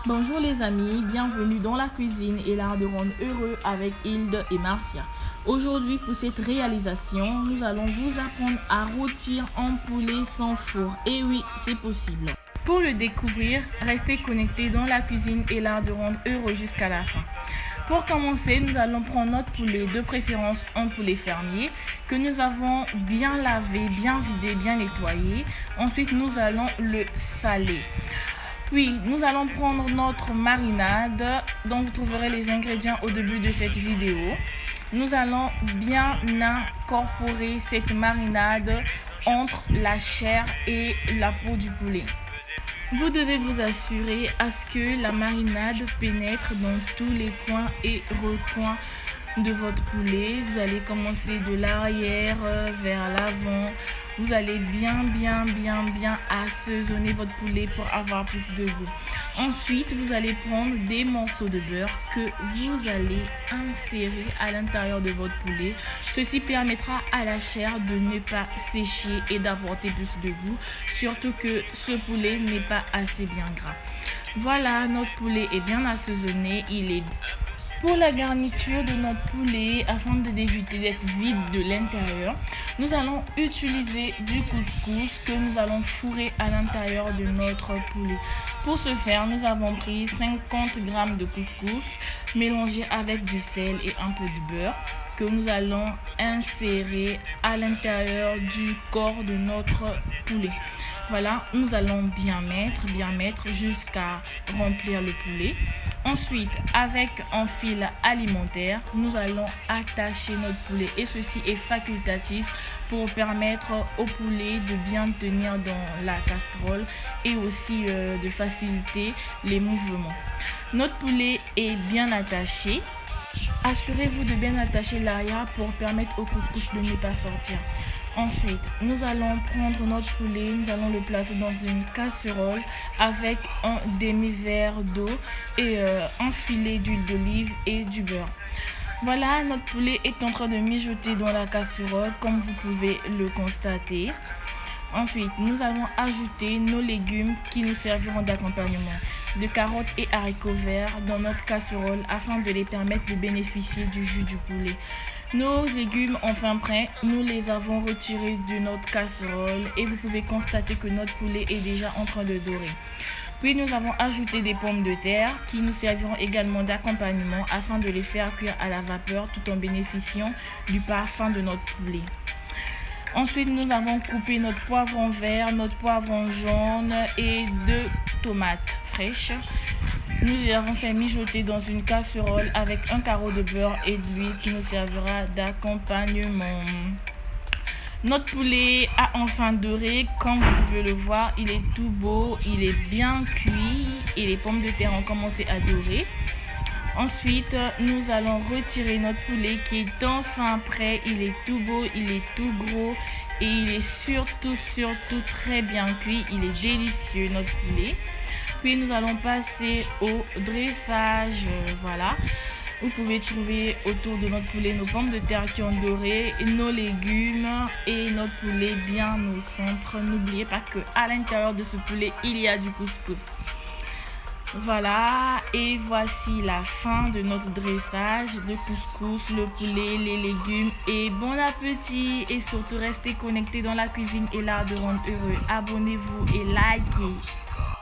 Bonjour les amis, bienvenue dans la cuisine et l'art de rendre heureux avec Hilde et Marcia. Aujourd'hui, pour cette réalisation, nous allons vous apprendre à rôtir un poulet sans four. Et oui, c'est possible. Pour le découvrir, restez connectés dans la cuisine et l'art de rendre heureux jusqu'à la fin. Pour commencer, nous allons prendre notre poulet, de préférence un poulet fermier, que nous avons bien lavé, bien vidé, bien nettoyé. Ensuite, nous allons le saler. Puis, nous allons prendre notre marinade, dont vous trouverez les ingrédients au début de cette vidéo. Nous allons bien incorporer cette marinade entre la chair et la peau du poulet. Vous devez vous assurer à ce que la marinade pénètre dans tous les coins et recoins de votre poulet. Vous allez commencer de l'arrière vers l'avant. Vous allez bien assaisonner votre poulet pour avoir plus de goût. Ensuite, vous allez prendre des morceaux de beurre que vous allez insérer à l'intérieur de votre poulet. Ceci permettra à la chair de ne pas sécher et d'apporter plus de goût, surtout que ce poulet n'est pas assez bien gras. Voilà, notre poulet est bien assaisonné, il est pour la garniture de notre poulet, afin de d'éviter d'être vide de l'intérieur, nous allons utiliser du couscous que nous allons fourrer à l'intérieur de notre poulet. Pour ce faire, nous avons pris 50 g de couscous mélangé avec du sel et un peu de beurre que nous allons insérer à l'intérieur du corps de notre poulet. Voilà, nous allons bien mettre jusqu'à remplir le poulet. Ensuite, avec un fil alimentaire, nous allons attacher notre poulet et ceci est facultatif pour permettre au poulet de bien tenir dans la casserole et aussi de faciliter les mouvements. Notre poulet est bien attaché. Assurez-vous de bien attacher l'arrière pour permettre au couscous de ne pas sortir. Ensuite, nous allons prendre notre poulet, nous allons le placer dans une casserole avec un demi-verre d'eau et un filet d'huile d'olive et du beurre. Voilà, notre poulet est en train de mijoter dans la casserole comme vous pouvez le constater. Ensuite, nous allons ajouter nos légumes qui nous serviront d'accompagnement, de carottes et haricots verts dans notre casserole afin de les permettre de bénéficier du jus du poulet. Nos légumes enfin prêts, nous les avons retirés de notre casserole et vous pouvez constater que notre poulet est déjà en train de dorer. Puis nous avons ajouté des pommes de terre qui nous serviront également d'accompagnement afin de les faire cuire à la vapeur tout en bénéficiant du parfum de notre poulet. Ensuite, nous avons coupé notre poivron vert, notre poivron jaune et 2 tomates fraîches. Nous les avons fait mijoter dans une casserole avec un carreau de beurre et d'huile qui nous servira d'accompagnement. Notre poulet a enfin doré, comme vous pouvez le voir, il est tout beau, il est bien cuit et les pommes de terre ont commencé à dorer. Ensuite, nous allons retirer notre poulet qui est enfin prêt. Il est tout beau, il est tout gros et il est surtout très bien cuit. Il est délicieux notre poulet. Puis nous allons passer au dressage. Voilà. Vous pouvez trouver autour de notre poulet nos pommes de terre qui ont doré, nos légumes et notre poulet bien au centre. N'oubliez pas qu'à l'intérieur de ce poulet, il y a du couscous. Voilà, et voici la fin de notre dressage, le couscous, le poulet, les légumes et bon appétit. Et surtout restez connectés dans la cuisine et l'art de rendre heureux. Abonnez-vous et likez.